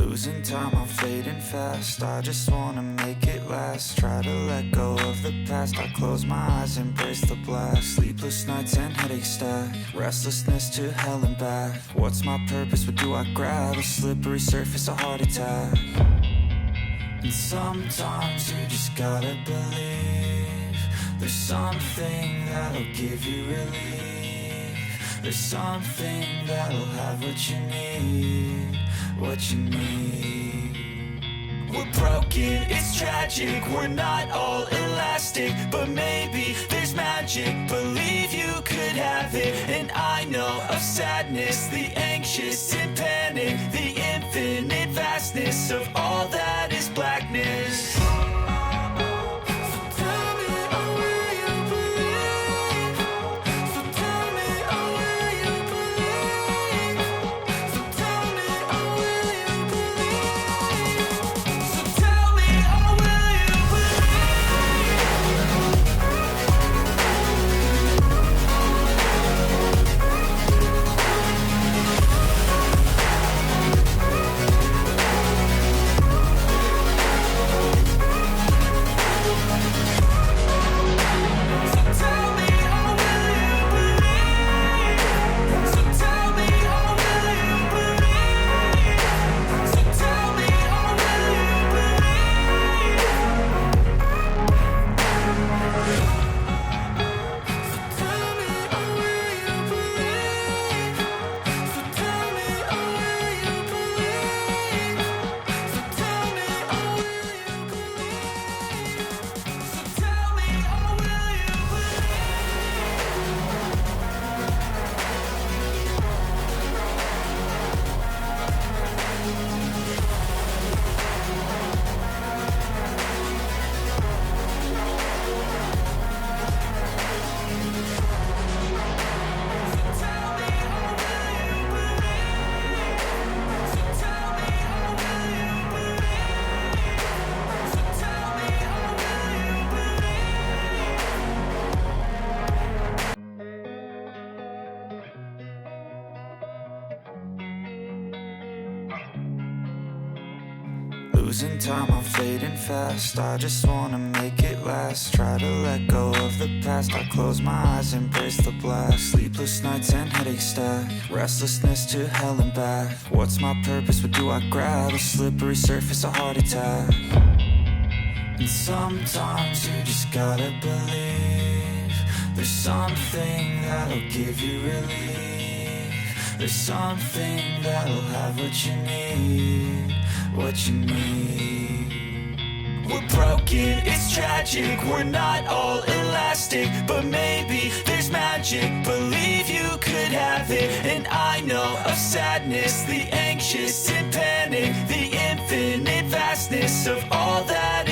Losing time, I'm fading fast. I just wanna make it last. Try to let go of the past. I close my eyes, embrace the blast. Sleepless nights and headaches stack. Restlessness to hell and back. What's my purpose? What do I grab? A slippery surface, a heart attack. And sometimes you just gotta believe there's something that'll give you relief. There's something that'll have what you need, what you need. We're broken, it's tragic, we're not all elastic, but maybe there's magic. Believe you could have it, and I know of sadness, the anxious and panic, the infinite vastness of all that is blackness. Losing time, I'm fading fast. I just wanna make it last. Try to let go of the past. I close my eyes, embrace the blast. Sleepless nights and headaches stack. Restlessness to hell and back. What's my purpose? What do I grab? A slippery surface, a heart attack. And sometimes you just gotta believe there's something that'll give you relief. There's something that'll have what you need, what you need. We're broken, it's tragic, we're not all elastic, but maybe there's magic. Believe you could have it, and I know of sadness, the anxious and panic, the infinite vastness of all that